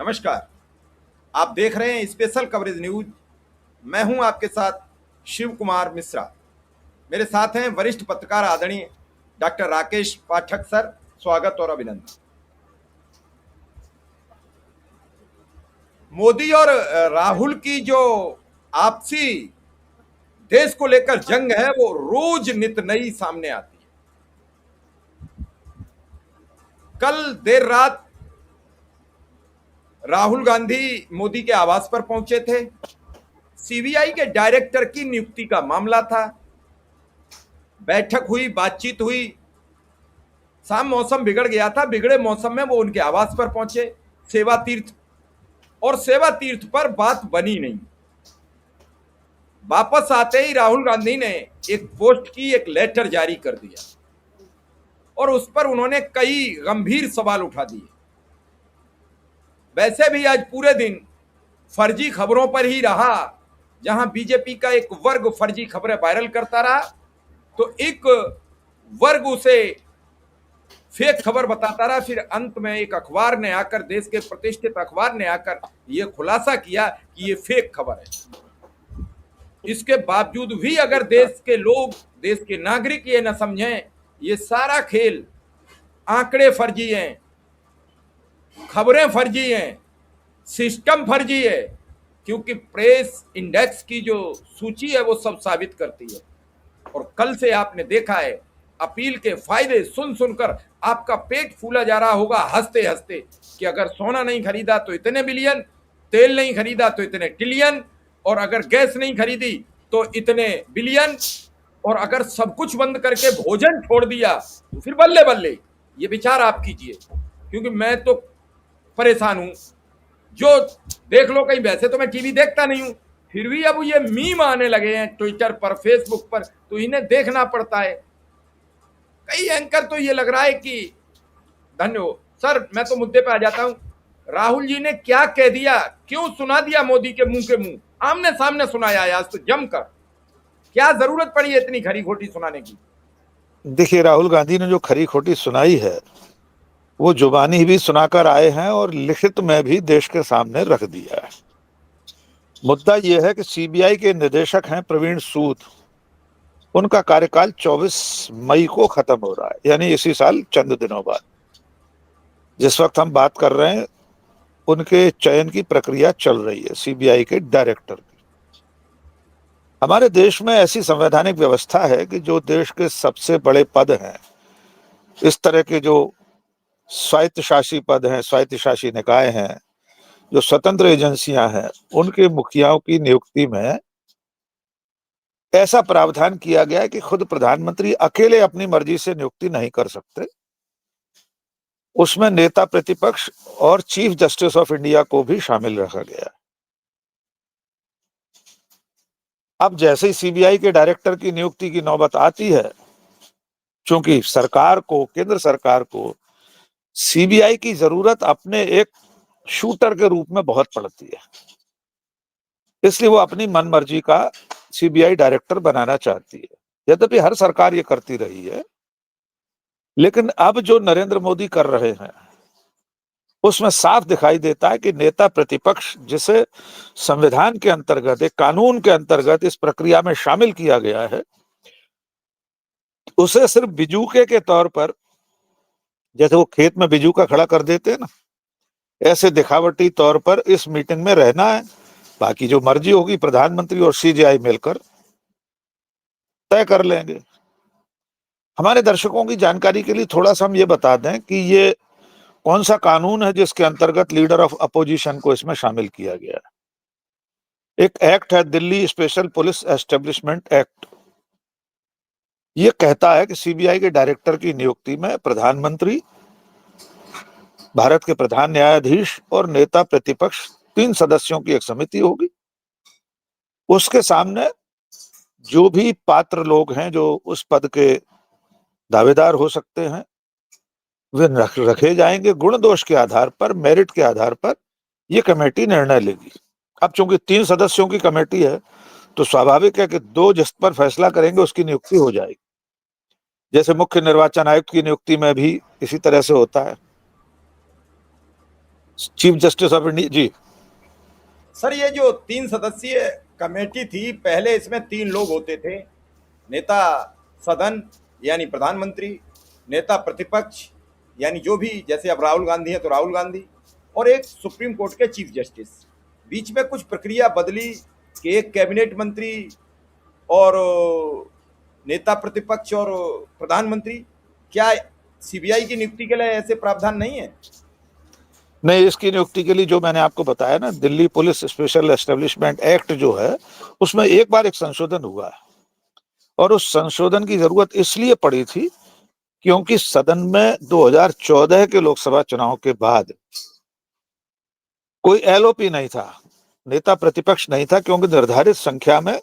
नमस्कार। आप देख रहे हैं स्पेशल कवरेज न्यूज। मैं हूं आपके साथ शिव कुमार मिश्रा। मेरे साथ हैं वरिष्ठ पत्रकार आदरणीय डॉक्टर राकेश पाठक सर। स्वागत और अभिनंदन। मोदी और राहुल की जो आपसी देश को लेकर जंग है वो रोज नित नई सामने आती है। कल देर रात राहुल गांधी मोदी के आवास पर पहुंचे थे। सीबीआई के डायरेक्टर की नियुक्ति का मामला था। बैठक हुई, बातचीत हुई। शाम मौसम बिगड़ गया था। बिगड़े मौसम में वो उनके आवास पर पहुंचे, सेवा तीर्थ, और सेवा तीर्थ पर बात बनी नहीं। वापस आते ही राहुल गांधी ने एक पोस्ट की, एक लेटर जारी कर दिया और उस पर उन्होंने कई गंभीर सवाल उठा दिए। वैसे भी आज पूरे दिन फर्जी खबरों पर ही रहा। जहां बीजेपी का एक वर्ग फर्जी खबरें वायरल करता रहा तो एक वर्ग उसे फेक खबर बताता रहा। फिर अंत में एक अखबार ने आकर, देश के प्रतिष्ठित अखबार ने आकर यह खुलासा किया कि ये फेक खबर है। इसके बावजूद भी अगर देश के लोग, देश के नागरिक ये न समझें, ये सारा खेल आंकड़े फर्जी हैं, खबरें फर्जी हैं, सिस्टम फर्जी है, क्योंकि प्रेस इंडेक्स की जो सूची है वो सब साबित करती है। और कल से आपने देखा है, अपील के फायदे सुन सुनकर आपका पेट फूला जा रहा होगा हंसते हंसते कि अगर सोना नहीं खरीदा तो इतने बिलियन, तेल नहीं खरीदा तो इतने ट्रिलियन, और अगर गैस नहीं खरीदी तो इतने बिलियन, और अगर सब कुछ बंद करके भोजन छोड़ दिया तो फिर बल्ले बल्ले। ये विचार आप कीजिए, क्योंकि मैं तो परेशान हूं। जो देख लो कहीं, वैसे तो मैं टीवी देखता नहीं हूं, फिर भी अब ये मीम आने लगे हैं ट्विटर पर, फेसबुक पर, तो इन्हें देखना पड़ता है। कई एंकर तो ये लग रहा है कि धन्यवाद सर। मैं तो मुद्दे पे आ जाता हूं। राहुल जी ने क्या कह दिया, क्यों सुना दिया मोदी के मुंह के मुंह, आमने सामने सुनाया है आज तो जमकर। क्या जरूरत पड़ी है इतनी खरी खोटी सुनाने की? देखिए, राहुल गांधी ने जो खरी खोटी सुनाई है वो जुबानी भी सुनाकर आए हैं और लिखित में भी देश के सामने रख दिया है। मुद्दा यह है कि सीबीआई के निदेशक हैं प्रवीण सूद। उनका कार्यकाल 24 मई को खत्म हो रहा है, यानी इसी साल चंद दिनों बाद। जिस वक्त हम बात कर रहे हैं उनके चयन की प्रक्रिया चल रही है सीबीआई के डायरेक्टर की। हमारे देश में ऐसी संवैधानिक व्यवस्था है कि जो देश के सबसे बड़े पद हैं, इस तरह के जो स्वायत्तशासी पद हैं, स्वायत्तशासी निकाय हैं, जो स्वतंत्र एजेंसियां हैं, उनके मुखियाओं की नियुक्ति में ऐसा प्रावधान किया गया है कि खुद प्रधानमंत्री अकेले अपनी मर्जी से नियुक्ति नहीं कर सकते। उसमें नेता प्रतिपक्ष और चीफ जस्टिस ऑफ इंडिया को भी शामिल रखा गया है। अब जैसे ही सीबीआई के डायरेक्टर की नियुक्ति की नौबत आती है, चूंकि सरकार को, केंद्र सरकार को सीबीआई की जरूरत अपने एक शूटर के रूप में बहुत पड़ती है, इसलिए वो अपनी मनमर्जी का सीबीआई डायरेक्टर बनाना चाहती है। यद्यपि हर सरकार ये करती रही है, लेकिन अब जो नरेंद्र मोदी कर रहे हैं उसमें साफ दिखाई देता है कि नेता प्रतिपक्ष, जिसे संविधान के अंतर्गत, एक कानून के अंतर्गत इस प्रक्रिया में शामिल किया गया है, उसे सिर्फ बिजूके के तौर पर, जैसे वो खेत में बिजूका खड़ा कर देते हैं ना, ऐसे दिखावटी तौर पर इस मीटिंग में रहना है। बाकी जो मर्जी होगी प्रधानमंत्री और सीबीआई मिलकर तय कर लेंगे। हमारे दर्शकों की जानकारी के लिए थोड़ा सा हम ये बता दें कि ये कौन सा कानून है जिसके अंतर्गत लीडर ऑफ अपोजिशन को इसमें शामिल किया गया है। एक एक्ट है, Delhi special police establishment act. ये कहता है कि सीबीआई के डायरेक्टर की नियुक्ति में प्रधानमंत्री, भारत के प्रधान न्यायाधीश और नेता प्रतिपक्ष, 3 सदस्यों की एक समिति होगी। उसके सामने जो भी पात्र लोग हैं, जो उस पद के दावेदार हो सकते हैं, वे रखे जाएंगे। गुण दोष के आधार पर, मेरिट के आधार पर यह कमेटी निर्णय लेगी। अब चूंकि 3 सदस्यों की कमेटी है तो स्वाभाविक है कि 2 जिस पर फैसला करेंगे उसकी नियुक्ति हो जाएगी। जैसे मुख्य निर्वाचन आयुक्त की नियुक्ति में भी इसी तरह से होता है। Chief justice of India ji. Sir, ये जो 3 सदस्यीय कमेटी थी, पहले इसमें 3 लोग होते थे। नेता सदन यानी प्रधानमंत्री, नेता प्रतिपक्ष यानी जो भी, जैसे अब राहुल गांधी है तो राहुल गांधी, और एक सुप्रीम कोर्ट के चीफ जस्टिस। बीच में कुछ प्रक्रिया बदली कि एक कैबिनेट मंत्री और नेता प्रतिपक्ष और प्रधानमंत्री। क्या सीबीआई की नियुक्ति के लिए ऐसे प्रावधान नहीं है? नहीं, इसकी नियुक्ति के लिए जो मैंने आपको बताया ना, Delhi police special establishment act जो है, उसमें एक बार एक संशोधन हुआ है, और उस संशोधन की जरूरत इसलिए पड़ी थी क्योंकि सदन में 2014 के लोकसभा चुनाव के बाद कोई एलओपी नहीं था, नेता प्रतिपक्ष नहीं था, क्योंकि निर्धारित संख्या में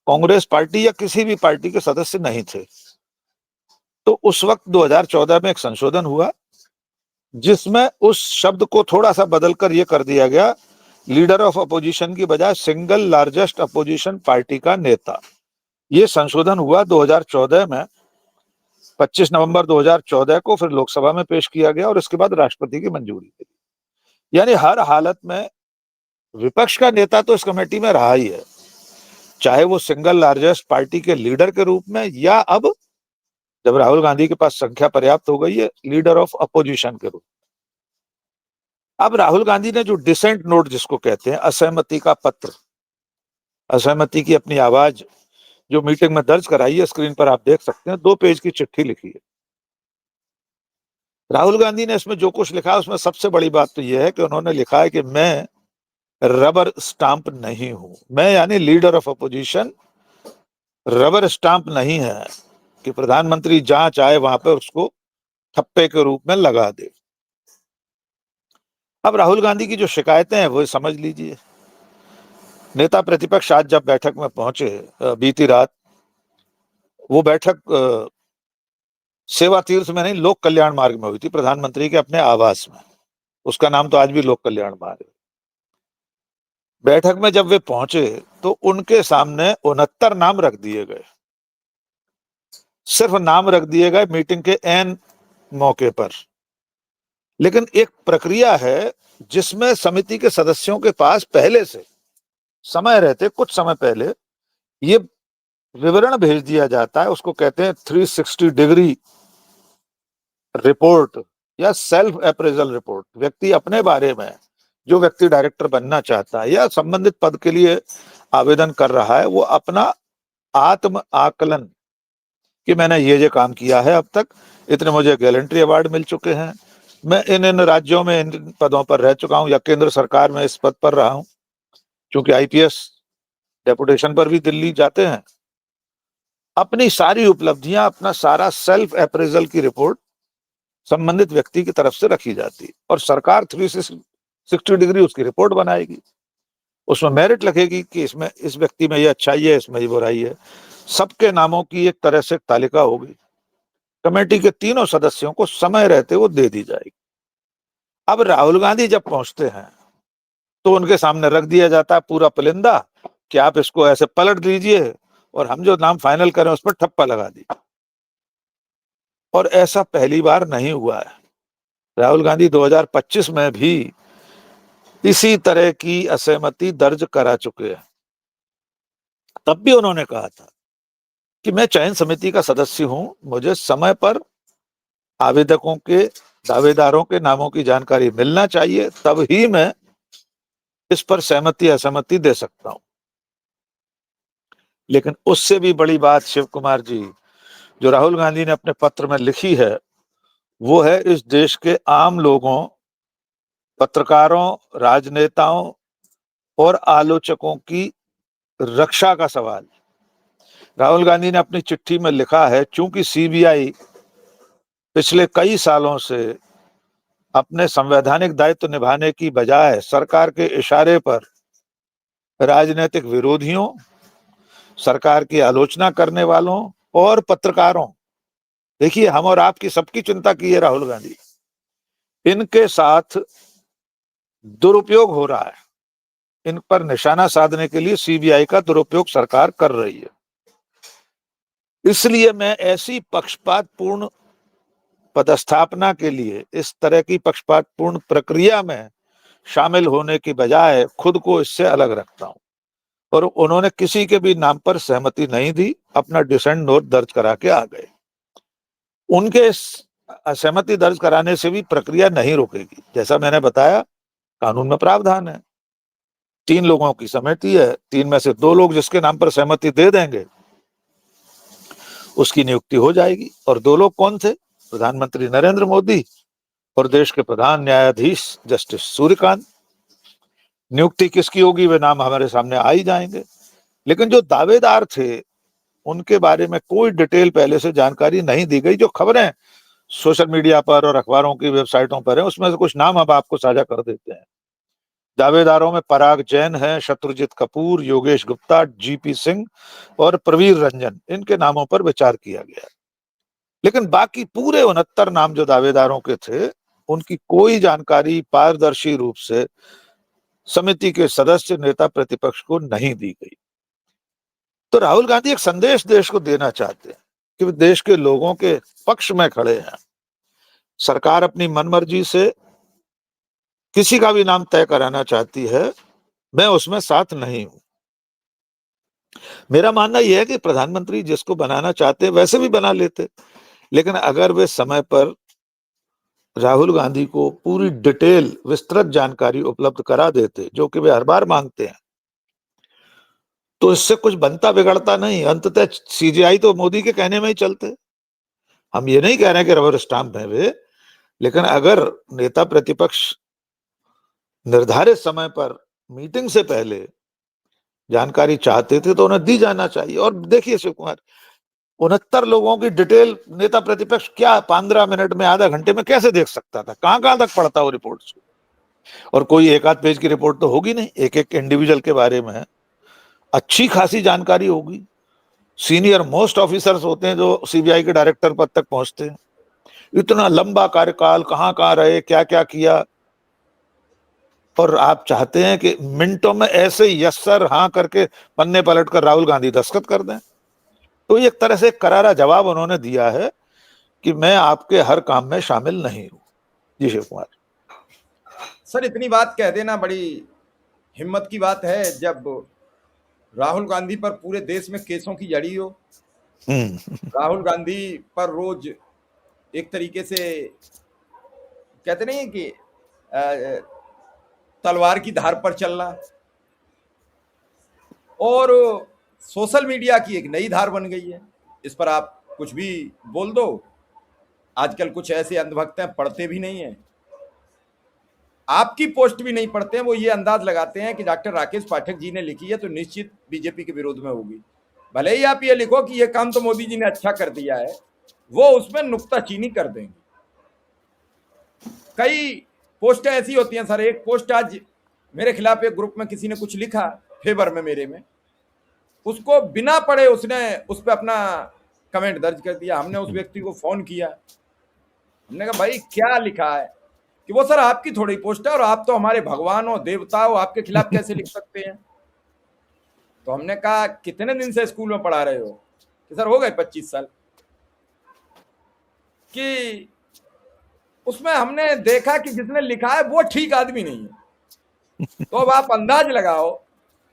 कांग्रेस पार्टी या किसी भी पार्टी के सदस्य नहीं थे। तो उस वक्त 2014 में एक संशोधन हुआ जिसमें उस शब्द को थोड़ा सा बदलकर यह कर दिया गया, लीडर ऑफ अपोजिशन की बजाय सिंगल लार्जेस्ट अपोजिशन पार्टी का नेता। यह संशोधन हुआ 2014 में, 25 नवंबर 2014 को फिर लोकसभा में पेश किया गया और इसके बाद राष्ट्रपति की मंजूरी मिली। यानी हर हालत में विपक्ष का नेता तो इस कमेटी में रहा ही है, चाहे वो सिंगल लार्जेस्ट पार्टी के लीडर के रूप में, या अब जब राहुल गांधी के पास संख्या पर्याप्त हो गई है, लीडर ऑफ अपोजिशन के रूप। अब राहुल गांधी ने जो डिसेंट नोट जिसको कहते हैं, असहमति का पत्र, असहमति की अपनी आवाज जो मीटिंग में दर्ज कराई है, स्क्रीन पर आप देख सकते हैं, 2 पेज की चिट्ठी लिखी है राहुल गांधी ने। इसमें जो कुछ लिखा है उसमें सबसे बड़ी बात तो यह है कि उन्होंने लिखा है कि मैं रबर स्टांप नहीं हूं। मैं यानी leader of opposition rubber stamp नहीं है कि प्रधानमंत्री जहां चाहे वहां पे उसको ठप्पे के रूप में लगा दे। अब राहुल गांधी की जो शिकायतें हैं वो समझ लीजिए। नेता प्रतिपक्ष आज जब बैठक में पहुंचे बीती रात, वो बैठक सेवा तीर्थ में नहीं, लोक कल्याण मार्ग में हुई थी, प्रधानमंत्री के अपने आवास में। उसका नाम तो आज भी लोक कल्याण मार्ग है। बैठक में जब वे पहुंचे तो उनके सामने 69 नाम रख दिए गए, सिर्फ नाम रख दिए गए मीटिंग के एन मौके पर। लेकिन एक प्रक्रिया है जिसमें समिति के सदस्यों के पास पहले से समय रहते, कुछ समय पहले, ये विवरण भेज दिया जाता है। उसको कहते हैं 360 डिग्री रिपोर्ट या सेल्फ अप्रेजल रिपोर्ट। व्यक्ति अपने बारे में, जो व्यक्ति डायरेक्टर बनना चाहता है या संबंधित पद के लिए आवेदन कर रहा है, वो अपना आत्म आकलन कि मैंने ये काम किया है अब तक, इतने मुझे गैलेंट्री अवार्ड मिल चुके हैं, मैं इन राज्यों में इन पदों पर रह चुका हूं, या केंद्र सरकार में इस पद पर रहा हूं, क्योंकि आईपीएस डेपुटेशन पर भी दिल्ली जाते हैं। अपनी सारी उपलब्धियां, अपना सारा सेल्फ अप्रेजल की रिपोर्ट संबंधित व्यक्ति की तरफ से रखी जाती, और सरकार 360 डिग्री उसकी रिपोर्ट बनाएगी। उसमें मेरिट लगेगी कि इसमें इस व्यक्ति में ये अच्छाई है, इसमें ये बुराई है। सबके नामों की एक तरह से तालिका होगी, कमेटी के तीनों सदस्यों को समय रहते वो दे दी जाएगी। अब राहुल गांधी जब पहुंचते हैं तो उनके सामने रख दिया जाता है पूरा पुलिंदा कि आप इसको ऐसे पलट दीजिए और हम जो नाम फाइनल करें उस पर ठप्पा लगा दीजिए। और ऐसा पहली बार नहीं हुआ है। राहुल गांधी 2025 में भी इसी तरह की असहमति दर्ज करा चुके हैं। तब भी उन्होंने कहा था कि मैं चयन समिति का सदस्य हूं, मुझे समय पर आवेदकों के, दावेदारों के नामों की जानकारी मिलना चाहिए, तब ही मैं इस पर सहमति असहमति दे सकता हूं। लेकिन उससे भी बड़ी बात शिव कुमार जी, जो राहुल गांधी ने अपने पत्र में लिखी है, वो है इस देश के आम लोगों, पत्रकारों, राजनेताओं और आलोचकों की रक्षा का सवाल। राहुल गांधी ने अपनी चिट्ठी में लिखा है, चूंकि सीबीआई पिछले कई सालों से अपने संवैधानिक दायित्व निभाने की बजाय सरकार के इशारे पर राजनीतिक विरोधियों, सरकार की आलोचना करने वालों और पत्रकारों, देखिए हम और आपकी सबकी चिंता की है राहुल गांधी, इनके साथ दुरुपयोग हो रहा है। इन पर निशाना साधने के लिए सीबीआई का दुरुपयोग सरकार कर रही है। इसलिए मैं ऐसी पक्षपातपूर्ण पदस्थापना के लिए, इस तरह की पक्षपातपूर्ण प्रक्रिया में शामिल होने की बजाय खुद को इससे अलग रखता हूं। और उन्होंने किसी के भी नाम पर सहमति नहीं दी, अपना डिसेंट नोट दर्ज करा के आ गए। उनके असहमति दर्ज कराने से भी प्रक्रिया नहीं रुकेगी। जैसा मैंने बताया, कानून में प्रावधान है, 3 लोगों की समिति है, 3 में से 2 लोग जिसके नाम पर सहमति दे देंगे उसकी नियुक्ति हो जाएगी। और 2 लोग कौन थे? प्रधानमंत्री नरेंद्र मोदी और देश के प्रधान न्यायाधीश जस्टिस सूर्यकांत। नियुक्ति किसकी होगी वे नाम हमारे सामने आ ही जाएंगे। लेकिन जो दावेदार थे उनके बारे में कोई डिटेल पहले से जानकारी नहीं दी गई। जो खबरें सोशल मीडिया पर और अखबारों की वेबसाइटों पर है उसमें से कुछ नाम अब आपको साझा कर देते हैं। दावेदारों में पराग जैन है, शत्रुजीत कपूर, योगेश गुप्ता, जीपी सिंह और प्रवीर रंजन, इनके नामों पर विचार किया गया। लेकिन बाकी पूरे 69 नाम जो दावेदारों के थे उनकी कोई जानकारी पारदर्शी रूप से समिति के सदस्य नेता प्रतिपक्ष को नहीं दी गई। तो राहुल गांधी एक संदेश देश को देना चाहते हैं कि वे देश के लोगों के पक्ष में खड़े हैं। सरकार अपनी मनमर्जी से किसी का भी नाम तय कराना चाहती है, मैं उसमें साथ नहीं हूं। मेरा मानना यह है कि प्रधानमंत्री जिसको बनाना चाहते वैसे भी बना लेते, लेकिन अगर वे समय पर राहुल गांधी को पूरी डिटेल विस्तृत जानकारी उपलब्ध करा देते, जो कि वे हर बार मांगते हैं, तो इससे कुछ बनता बिगड़ता नहीं। अंततः सीजीआई तो मोदी के कहने में ही चलते। हम ये नहीं कह रहे हैं कि रबर स्टाम्प है वे, लेकिन अगर नेता प्रतिपक्ष निर्धारित समय पर मीटिंग से पहले जानकारी चाहते थे तो उन्हें दी जाना चाहिए। और देखिए शिव कुमार, 69 लोगों की डिटेल नेता प्रतिपक्ष क्या 15 मिनट में, आधा घंटे में कैसे देख सकता था? कहां कहां तक पढ़ता वो रिपोर्ट्स को? और कोई एक आध पेज की रिपोर्ट तो होगी नहीं, एक एक इंडिविजुअल के बारे में अच्छी खासी जानकारी होगी। सीनियर मोस्ट ऑफिसर्स होते हैं जो सीबीआई के डायरेक्टर पद तक पहुंचते हैं। इतना लंबा कार्यकाल, कहां कहां रहे, क्या क्या किया, और आप चाहते हैं कि मिनटों में ऐसे यस सर हाँ करके पन्ने पलट कर राहुल गांधी दस्तखत कर दें? तो एक तरह से करारा जवाब उन्होंने दिया है कि मैं आपके हर काम में शामिल नहीं हूं। जी शिव कुमार। सर इतनी बात कह देना बड़ी हिम्मत की बात है जब राहुल गांधी पर पूरे देश में केसों की जड़ी हो। राहुल गांधी पर रोज एक तरीके से कहते नहीं है कि तलवार की धार पर चलना, और सोशल मीडिया की एक नई धार बन गई है। इस पर आप कुछ भी बोल दो। आजकल कुछ ऐसे अंधभक्त हैं, पढ़ते भी नहीं हैं, आपकी पोस्ट भी नहीं पढ़ते हैं, वो ये अंदाज लगाते हैं कि डॉक्टर राकेश पाठक जी ने लिखी है तो निश्चित बीजेपी के विरोध में होगी। भले ही आप ये लिखो कि ये काम तो मोदी जी ने अच्छा कर दिया है, वो उसमें नुक्ताचीनी कर देंगे। कई पोस्टें ऐसी होती हैं सर। एक पोस्ट आज मेरे खिलाफ एक ग्रुप में किसी ने कुछ लिखा फेवर में मेरे में, उसको बिना पढ़े उसने उस पर अपना कमेंट दर्ज कर दिया। हमने उस व्यक्ति को फोन किया, हमने कहा भाई क्या लिखा है? कि वो सर आपकी थोड़ी पोस्ट है और आप तो हमारे भगवान हो, देवता हो, आपके खिलाफ कैसे लिख सकते हैं? तो हमने कहा कितने दिन से स्कूल में पढ़ा रहे हो? कि सर हो गए 25 साल। कि उसमें हमने देखा कि जिसने लिखा है वो ठीक आदमी नहीं है। तो अब आप अंदाज लगाओ,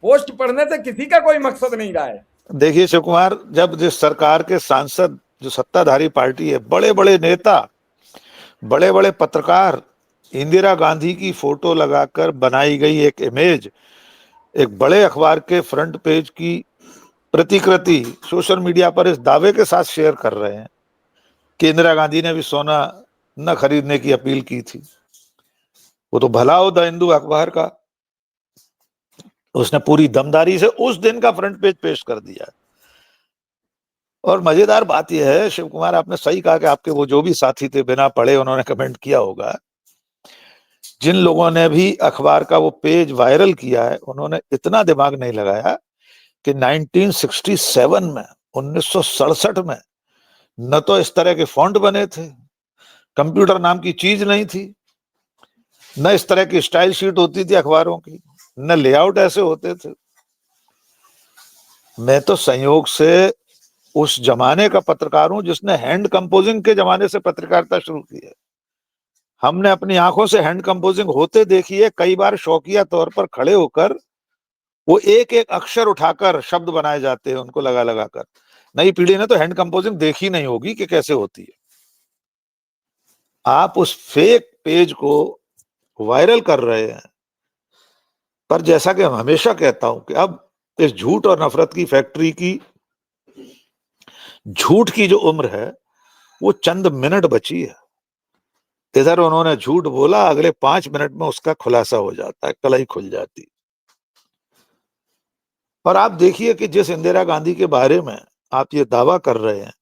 पोस्ट पढ़ने से किसी का कोई मकसद नहीं रहा है। देखिए शिव कुमार, जब जिस सरकार के सांसद, जो सत्ताधारी पार्टी है, बड़े बड़े नेता, बड़े बड़े पत्रकार, इंदिरा गांधी की फोटो लगाकर बनाई गई एक इमेज एक बड़े अखबार के फ्रंट पेज की प्रतिकृति सोशल मीडिया पर इस दावे के साथ शेयर कर रहे हैं कि इंदिरा गांधी ने भी सोना न खरीदने की अपील की थी। वो तो भला हो द हिंदू अखबार का, उसने पूरी दमदारी से उस दिन का फ्रंट पेज पेश कर दिया। और मजेदार बात यह है शिव कुमार, आपने सही कहा कि आपके वो जो भी साथी थे बिना पढ़े उन्होंने कमेंट किया होगा। जिन लोगों ने भी अखबार का वो पेज वायरल किया है उन्होंने इतना दिमाग नहीं लगाया कि 1967 में, 1967 में न तो इस तरह के फॉन्ट बने थे, कंप्यूटर नाम की चीज नहीं थी, न इस तरह की स्टाइल शीट होती थी अखबारों की, न लेआउट ऐसे होते थे। मैं तो संयोग से उस जमाने का पत्रकार हूं जिसने हैंड कंपोजिंग के जमाने से पत्रकारिता शुरू की है। हमने अपनी आंखों से हैंड कंपोजिंग होते देखी है, कई बार शौकिया तौर पर खड़े होकर वो एक एक अक्षर उठाकर शब्द बनाए जाते हैं उनको लगा लगा कर। नई पीढ़ी ने तो हैंड कंपोजिंग देखी नहीं होगी कि कैसे होती है। आप उस फेक पेज को वायरल कर रहे हैं, पर जैसा कि मैं हमेशा कहता हूं कि अब इस झूठ और नफरत की फैक्ट्री की झूठ की जो उम्र है वो चंद मिनट बची है। इधर उन्होंने झूठ बोला, अगले 5 मिनट में उसका खुलासा हो जाता है, कलाई खुल जाती। और आप देखिए कि जिस इंदिरा गांधी के बारे में आप ये दावा कर रहे हैं,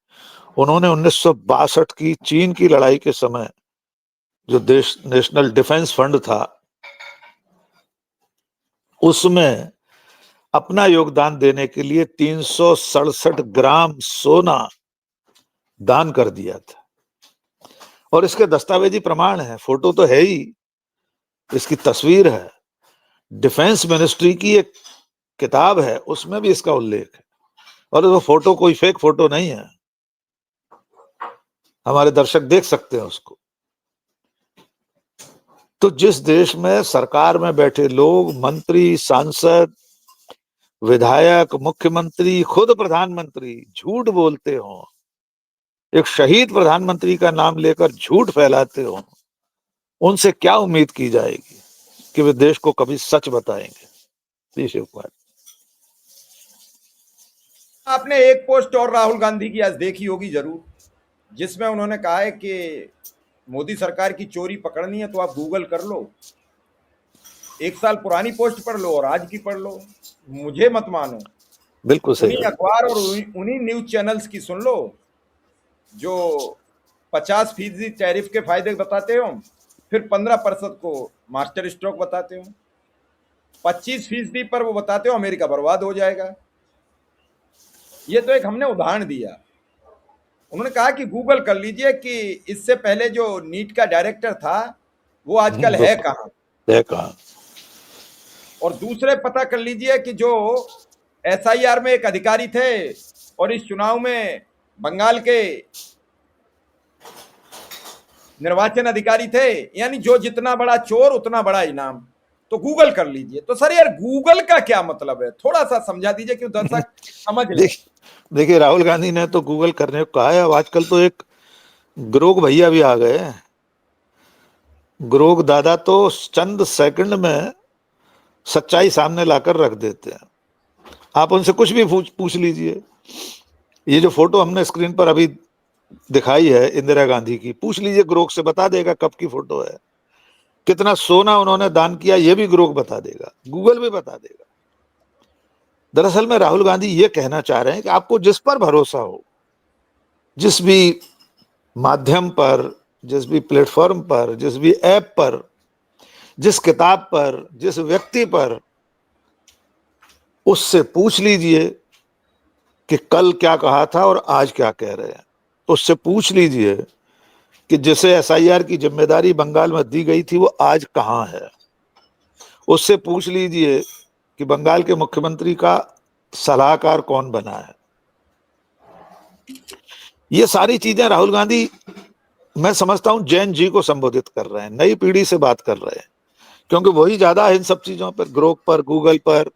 उन्होंने 1962 की चीन की लड़ाई के समय जो देश नेशनल डिफेंस फंड था उसमें अपना योगदान देने के लिए 367 ग्राम सोना दान कर दिया था। और इसके दस्तावेजी प्रमाण है, फोटो तो है ही, इसकी तस्वीर है, डिफेंस मिनिस्ट्री की एक किताब है उसमें भी इसका उल्लेख है। और वो फोटो कोई फेक फोटो नहीं है, हमारे दर्शक देख सकते हैं उसको। तो जिस देश में सरकार में बैठे लोग, मंत्री, सांसद, विधायक, मुख्यमंत्री, खुद प्रधानमंत्री झूठ बोलते हो, एक शहीद प्रधानमंत्री का नाम लेकर झूठ फैलाते हो, उनसे क्या उम्मीद की जाएगी कि वे देश को कभी सच बताएंगे। जी शिव कुमार। आपने एक पोस्ट और राहुल गांधी की आज देखी होगी जरूर, जिसमें उन्होंने कहा है कि मोदी सरकार की चोरी पकड़नी है तो आप गूगल कर लो, 1 साल पुरानी पोस्ट पढ़ लो और आज की पढ़ लो, मुझे मत मानो। बिल्कुल सही उन्हीं अखबार और उन्हीं न्यूज चैनल्स की सुन लो जो 50% टैरिफ के फायदे बताते हो, फिर 15% को मास्टर स्ट्रोक बताते हो, 25% पर वो बताते हो अमेरिका बर्बाद हो जाएगा। ये तो एक हमने उदाहरण दिया। उन्होंने कहा कि गूगल कर लीजिए कि इससे पहले जो नीट का डायरेक्टर था वो आजकल है कहाँ, है कहाँ। और दूसरे पता कर लीजिए कि जो एसआईआर में एक अधिकारी थे और इस चुनाव में बंगाल के निर्वाचन अधिकारी थे, यानी जो जितना बड़ा चोर उतना बड़ा इनाम। तो गूगल कर लीजिए। तो सर यार गूगल का क्या मतलब है, थोड़ा सा समझा दीजिए कि दर्शक समझ ले। देखिए राहुल गांधी ने तो गूगल करने को कहा है। अब आजकल तो एक ग्रोग भैया भी आ गए हैं। ग्रोग दादा तो चंद सेकंड में सच्चाई सामने लाकर रख देते हैं। आप उनसे कुछ भी पूछ लीजिए। ये जो फोटो हमने स्क्रीन पर अभी दिखाई है इंदिरा गांधी की, पूछ लीजिए ग्रोग से, बता देगा कब की फोटो है, कितना सोना उन्होंने दान किया ये भी ग्रोग बता देगा, गूगल भी बता देगा। दरअसल में राहुल गांधी ये कहना चाह रहे हैं कि आपको जिस पर भरोसा हो, जिस भी माध्यम पर, जिस भी प्लेटफॉर्म पर, जिस भी ऐप पर, जिस किताब पर, जिस व्यक्ति पर, उससे पूछ लीजिए कि कल क्या कहा था और आज क्या कह रहे हैं। उससे पूछ लीजिए कि जिसे एसआईआर की जिम्मेदारी बंगाल में दी गई थी वो आज कहां है। उससे पूछ लीजिए कि बंगाल के मुख्यमंत्री का सलाहकार कौन बना है। ये सारी चीजें राहुल गांधी, मैं समझता हूं, जैन जी को संबोधित कर रहे हैं, नई पीढ़ी से बात कर रहे हैं, क्योंकि वही ज्यादा है इन सब चीजों पर, ग्रोक पर, गूगल पर,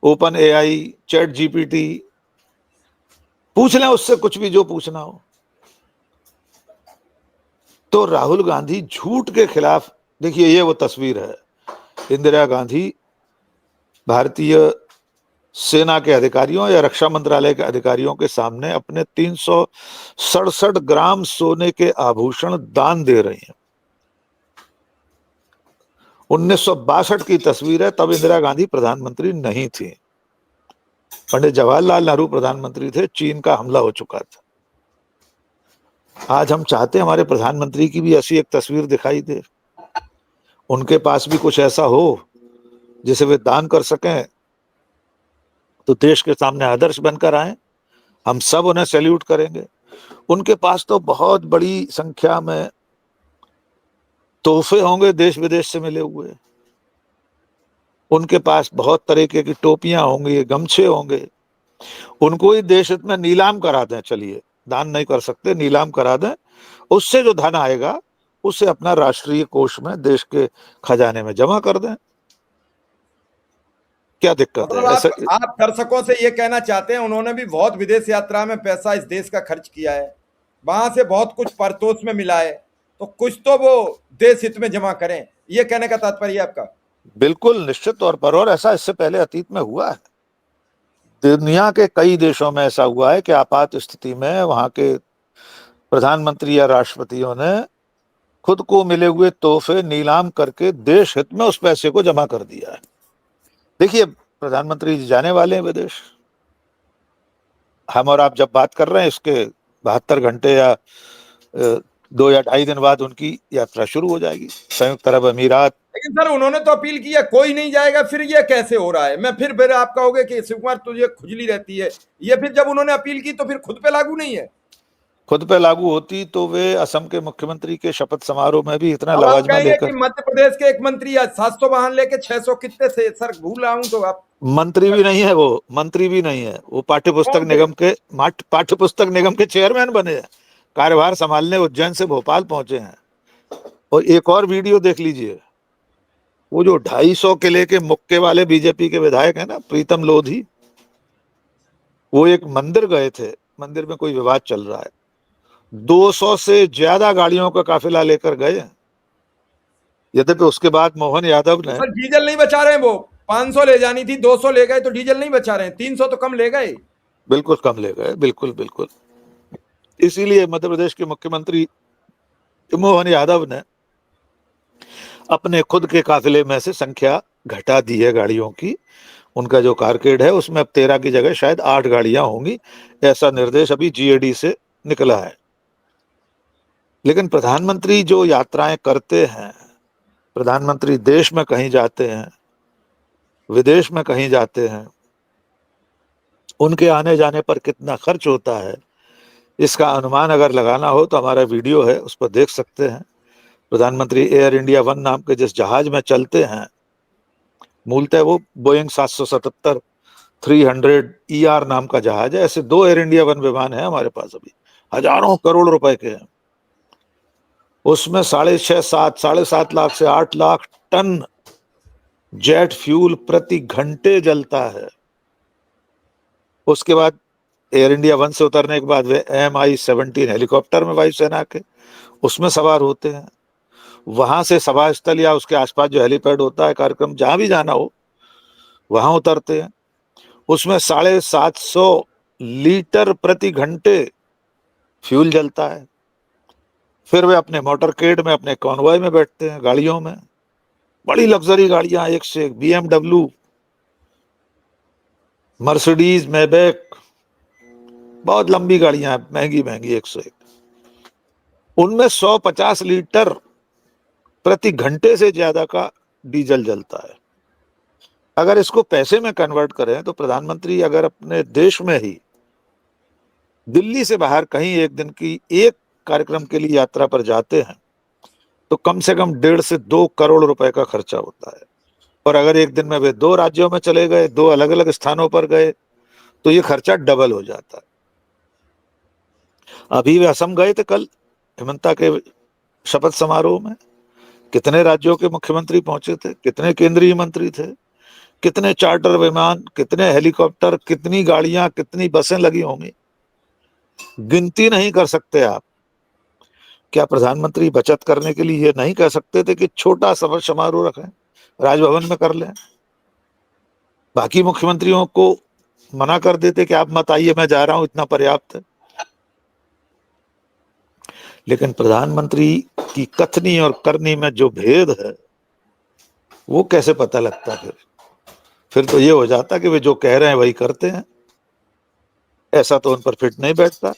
ओपन एआई, चैट जीपीटी। पूछ लें उससे कुछ भी जो पूछना हो। तो राहुल गांधी झूठ के खिलाफ, देखिए ये वो तस्वीर है, इंदिरा गांधी भारतीय सेना के अधिकारियों या रक्षा मंत्रालय के अधिकारियों के सामने अपने 367 ग्राम सोने के आभूषण दान दे रही हैं। 1962 की तस्वीर है, तब इंदिरा गांधी प्रधानमंत्री नहीं थी, पंडित जवाहरलाल नेहरू प्रधानमंत्री थे, चीन का हमला हो चुका था। आज हम चाहते हैं हमारे प्रधानमंत्री की भी ऐसी एक तस्वीर दिखाई दे, उनके पास भी कुछ ऐसा हो जिसे वे दान कर सकें, तो देश के सामने आदर्श बनकर आए, हम सब उन्हें सैल्यूट करेंगे। उनके पास तो बहुत बड़ी संख्या में तोहफे होंगे देश विदेश से मिले हुए, उनके पास बहुत तरीके की टोपियां होंगी, गमछे होंगे। उनको ही देश हित में नीलाम करा दें, चलिए दान नहीं कर सकते, नीलाम करा दें, उससे जो धन आएगा उसे अपना राष्ट्रीय कोष में, देश के खजाने में जमा कर दें। क्या दिक्कत है मतलब ऐसा? आप दर्शकों से ये कहना चाहते हैं उन्होंने भी बहुत विदेश यात्रा में पैसा इस देश का खर्च किया है, वहां से बहुत कुछ परतोष में मिला है, तो कुछ तो वो देश हित में जमा करें, ये कहने का तात्पर्य आपका? बिल्कुल निश्चित तौर पर, और ऐसा इससे पहले अतीत में हुआ है। दुनिया के कई देशों में ऐसा हुआ है कि आपात स्थिति में वहां के प्रधानमंत्री या राष्ट्रपतियों ने खुद को मिले हुए तोहफे नीलाम करके देश हित में उस पैसे को जमा कर दिया है। देखिए, प्रधानमंत्री जी जाने वाले हैं विदेश। हम और आप जब बात कर रहे हैं, इसके 72 घंटे या 2 या 2.5 दिन बाद उनकी यात्रा शुरू हो जाएगी संयुक्त अरब अमीरात। लेकिन सर उन्होंने तो अपील की है कोई नहीं जाएगा, फिर ये कैसे हो रहा है? मैं फिर आप कहोगे कि शिव कुमार तुझे खुजली रहती है, ये फिर जब उन्होंने अपील की तो फिर खुद पे लागू नहीं है? खुद पे लागू होती तो वे असम के मुख्यमंत्री के शपथ समारोह में भी इतना अब आप लवाजमा कहेंगे कि लेकर। मध्य प्रदेश के एक मंत्री आज 700 वाहन लेके 600 कितने से सर भूल रहा हूं तो आप मंत्री भी नहीं है वो, मंत्री भी नहीं है वो, कौन थे? पाठ्य पुस्तक निगम के चेयरमैन बने हैं। कार्यभार संभालने उज्जैन से भोपाल पहुंचे हैं। और एक और वीडियो देख लीजिए, वो जो 250 किले के मुक्के वाले बीजेपी के विधायक है ना, प्रीतम लोधी, वो एक मंदिर गए थे, मंदिर में कोई विवाद चल रहा है, 200 से ज्यादा गाड़ियों का काफिला लेकर गए। यद्यपि उसके बाद मोहन यादव तो ने, सर डीजल नहीं बचा रहे हैं वो, 500 ले जानी थी 200 ले गए तो डीजल नहीं बचा रहे हैं, 300 तो कम ले गए। बिल्कुल कम ले गए, बिल्कुल बिल्कुल। इसीलिए मध्य प्रदेश के मुख्यमंत्री मोहन यादव ने अपने खुद के काफिले में से संख्या घटा दी है गाड़ियों की। उनका जो कारकेड है उसमें अब 13 की जगह शायद 8 गाड़ियां होंगी, ऐसा निर्देश अभी जीएडी से निकला है। लेकिन प्रधानमंत्री जो यात्राएं करते हैं, प्रधानमंत्री देश में कहीं जाते हैं, विदेश में कहीं जाते हैं, उनके आने जाने पर कितना खर्च होता है, इसका अनुमान अगर लगाना हो तो हमारा वीडियो है, उस पर देख सकते हैं। प्रधानमंत्री एयर इंडिया वन नाम के जिस जहाज में चलते हैं, मूलतः वो बोइंग 777 300 नाम का जहाज है। ऐसे 2 एयर इंडिया वन विमान है हमारे पास, अभी हजारों करोड़ रुपए के हैं। उसमें 6.5 7 लाख से 8 लाख टन जेट फ्यूल प्रति घंटे जलता है। उसके बाद एयर इंडिया वन से उतरने के बाद वे MI-17 हेलीकॉप्टर में वायुसेना के उसमें सवार होते हैं। वहां से सभा स्थल या उसके आसपास जो हेलीपैड होता है, कार्यक्रम जहां भी जाना हो वहां उतरते हैं। उसमें 750 लीटर प्रति घंटे फ्यूल जलता है। फिर वे अपने मोटरकेड में, अपने कॉन्वॉय में बैठते हैं, गाड़ियों में, बड़ी लग्जरी गाड़ियां, एक से एक, BMW, मर्सिडीज, मैबेक, बहुत लंबी गाड़ियां, महंगी महंगी, एक से एक। उनमें 150 लीटर प्रति घंटे से ज्यादा का डीजल जलता है। अगर इसको पैसे में कन्वर्ट करें तो प्रधानमंत्री अगर अपने देश में ही दिल्ली से बाहर कहीं एक दिन की एक कार्यक्रम के लिए यात्रा पर जाते हैं तो कम से कम 1.5 से 2 करोड़ रुपए का खर्चा होता है। और अगर एक दिन में वे 2 राज्यों में चले गए, 2 अलग अलग स्थानों पर गए, तो ये खर्चा डबल हो जाता है। अभी वे असम गए थे कल हिमंता के शपथ समारोह में। कितने राज्यों के मुख्यमंत्री पहुंचे थे, कितने केंद्रीय मंत्री थे, कितने चार्टर विमान, कितने हेलीकॉप्टर, कितनी गाड़ियां, कितनी बसें लगी होंगी, गिनती नहीं कर सकते आप। क्या प्रधानमंत्री बचत करने के लिए ये नहीं कह सकते थे कि छोटा शपथ समारोह रखें, राजभवन में कर लें? बाकी मुख्यमंत्रियों को मना कर देते कि आप मत आइए, मैं जा रहा हूं, इतना पर्याप्त है। लेकिन प्रधानमंत्री की कथनी और करनी में जो भेद है वो कैसे पता लगता? फिर तो ये हो जाता कि वे जो कह रहे हैं वही करते हैं। ऐसा तो उन पर फिट नहीं बैठता।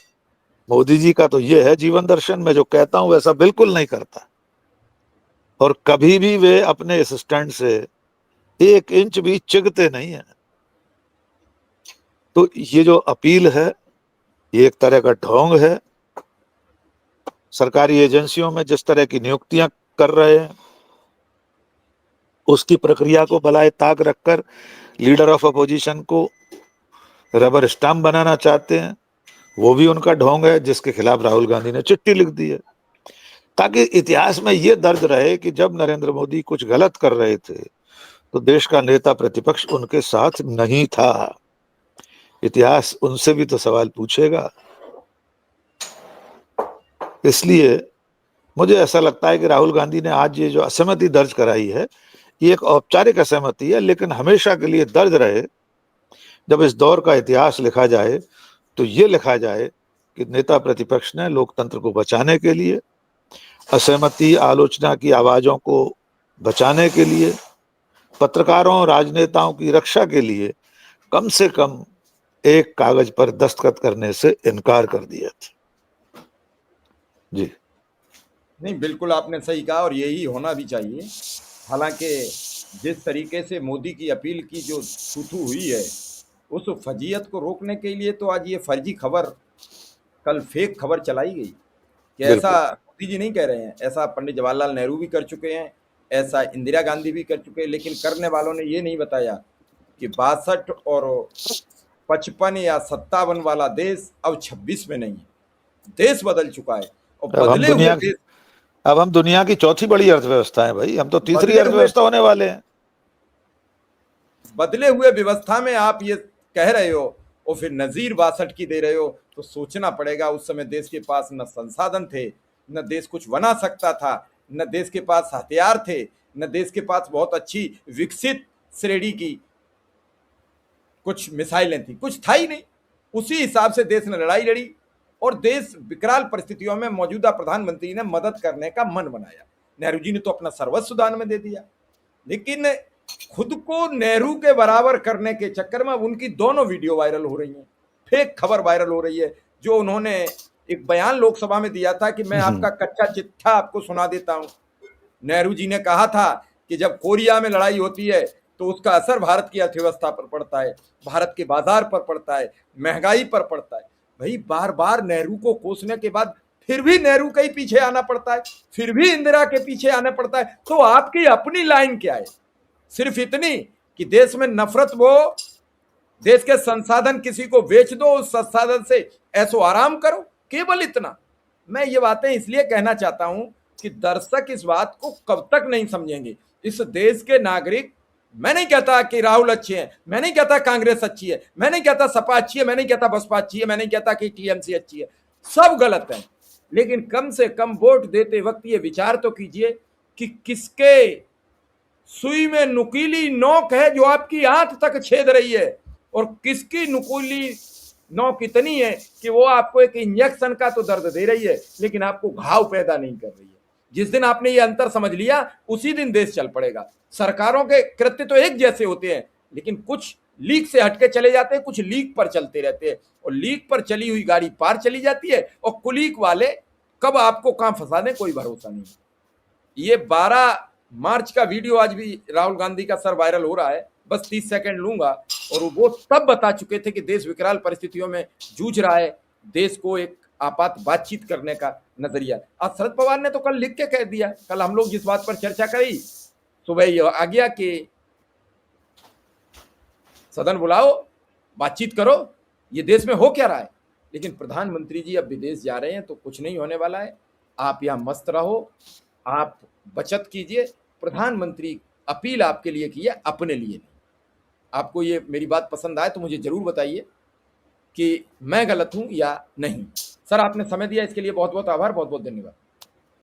मोदी जी का तो ये है जीवन दर्शन, मैं जो कहता हूं वैसा बिल्कुल नहीं करता, और कभी भी वे अपने इस स्टैंड से 1 इंच भी चिगते नहीं है। तो ये जो अपील है, ये एक तरह का ढोंग है। सरकारी एजेंसियों में जिस तरह की नियुक्तियां कर रहे हैं, उसकी प्रक्रिया को बलाए ताक रखकर लीडर ऑफ अपोजिशन को रबर स्टाम्प बनाना चाहते हैं। वो भी उनका ढोंग है, जिसके खिलाफ राहुल गांधी ने चिट्ठी लिख दी है। ताकि इतिहास में ये दर्ज रहे कि जब नरेंद्र मोदी कुछ गलत कर रहे थे तो देश का नेता प्रतिपक्ष उनके साथ नहीं था। इतिहास उनसे भी तो सवाल पूछेगा। इसलिए मुझे ऐसा लगता है कि राहुल गांधी ने आज ये जो असहमति दर्ज कराई है, ये एक औपचारिक असहमति है, लेकिन हमेशा के लिए दर्ज रहे। जब इस दौर का इतिहास लिखा जाए तो ये लिखा जाए कि नेता प्रतिपक्ष ने लोकतंत्र को बचाने के लिए, असहमति आलोचना की आवाजों को बचाने के लिए, पत्रकारों और राजनेताओं की रक्षा के लिए कम से कम एक कागज पर दस्तखत करने से इनकार कर दिया था। जी नहीं, बिल्कुल आपने सही कहा और यही होना भी चाहिए। हालांकि जिस तरीके से मोदी की अपील की जो थू हुई है, उस फजीयत को रोकने के लिए तो आज ये फर्जी खबर, कल फेक खबर चलाई गई कि ऐसा बिल्कुल। मोदी जी नहीं कह रहे हैं, ऐसा पंडित जवाहरलाल नेहरू भी कर चुके हैं, ऐसा इंदिरा गांधी भी कर चुके हैं, लेकिन करने वालों ने ये नहीं बताया कि 62 और 55 या 57 वाला देश अब 26 में नहीं है। देश बदल चुका है और अब हम दुनिया अब हम दुनिया की चौथी बड़ी अर्थव्यवस्था है भाई, हम तो तीसरी अर्थव्यवस्था होने वाले हैं। बदले हुए व्यवस्था में आप ये कह रहे हो और फिर नजीर 62 की दे रहे हो, तो सोचना पड़ेगा उस समय देश के पास न संसाधन थे, न देश कुछ बना सकता था, न देश के पास हथियार थे, न देश के पास बहुत अच्छी विकसित श्रेणी की कुछ मिसाइलें थी, कुछ था ही नहीं। उसी हिसाब से देश ने लड़ाई लड़ी और देश विकराल परिस्थितियों में मौजूदा प्रधानमंत्री ने मदद करने का मन बनाया। नेहरू जी ने तो अपना सर्वस्व दान में दे दिया, लेकिन खुद को नेहरू के बराबर करने के चक्कर में उनकी दोनों वीडियो वायरल हो रही हैं, फेक खबर वायरल हो रही है। जो उन्होंने एक बयान लोकसभा में दिया था कि मैं आपका कच्चा चिट्ठा आपको सुना देता हूं। नेहरू जी ने कहा था कि जब कोरिया में लड़ाई होती है तो उसका असर भारत की अर्थव्यवस्था पर पड़ता है, भारत के बाजार पर पड़ता है, महंगाई पर पड़ता है। भाई बार बार नेहरू को कोसने के बाद फिर भी नेहरू के ही पीछे आना पड़ता है, फिर भी इंदिरा के पीछे आना पड़ता है। तो आपकी अपनी लाइन क्या है? सिर्फ इतनी कि देश में नफरत बो, देश के संसाधन किसी को बेच दो, उस संसाधन से ऐसो आराम करो, केवल इतना। मैं ये बातें इसलिए कहना चाहता हूं कि दर्शक इस बात को कब तक नहीं समझेंगे। इस देश के नागरिक, मैं नहीं कहता कि राहुल अच्छे हैं, मैं नहीं कहता कांग्रेस अच्छी है, मैं नहीं कहता सपा अच्छी है, मैं नहीं कहता बसपा अच्छी है, मैं नहीं कहता कि टीएमसी अच्छी है, सब गलत है। लेकिन कम से कम वोट देते वक्त ये विचार तो कीजिए कि किसके सुई में नुकीली नोक है जो आपकी आंख तक छेद रही है, और किसकी नुकीली नोक इतनी है कि वो आपको एक इंजेक्शन का तो दर्द दे रही है लेकिन आपको घाव पैदा नहीं कर रही है। जिस दिन आपने ये अंतर समझ लिया उसी दिन देश चल पड़ेगा। सरकारों के कृत्य तो एक जैसे होते हैं, लेकिन कुछ लीक से हटके चले जाते हैं, कुछ लीक पर चलते रहते हैं, और लीक पर चली हुई गाड़ी पार चली जाती है और कुलीक वाले कब आपको कहां फंसा दें कोई भरोसा नहीं। ये 12 मार्च का वीडियो आज भी राहुल गांधी का सर वायरल हो रहा है, बस 30 सेकंड लूंगा। और वो तब बता चुके थे कि देश विकराल परिस्थितियों में जूझ रहा है, देश को एक आपात बातचीत करने का नजरिया। आज शरद पवार ने तो कल लिख के कह दिया, कल हम लोग जिस बात पर चर्चा करी सुबह ये आ गया कि सदन बुलाओ, बातचीत करो, ये देश में हो क्या रहा है। लेकिन प्रधानमंत्री जी अब विदेश जा रहे हैं तो कुछ नहीं होने वाला है। आप यहां मस्त रहो, आप बचत कीजिए। प्रधानमंत्री अपील आपके लिए की है, अपने लिए नहीं। आपको ये मेरी बात पसंद आए तो मुझे जरूर बताइए कि मैं गलत हूं या नहीं। सर आपने समय दिया इसके लिए बहुत बहुत आभार, बहुत बहुत धन्यवाद।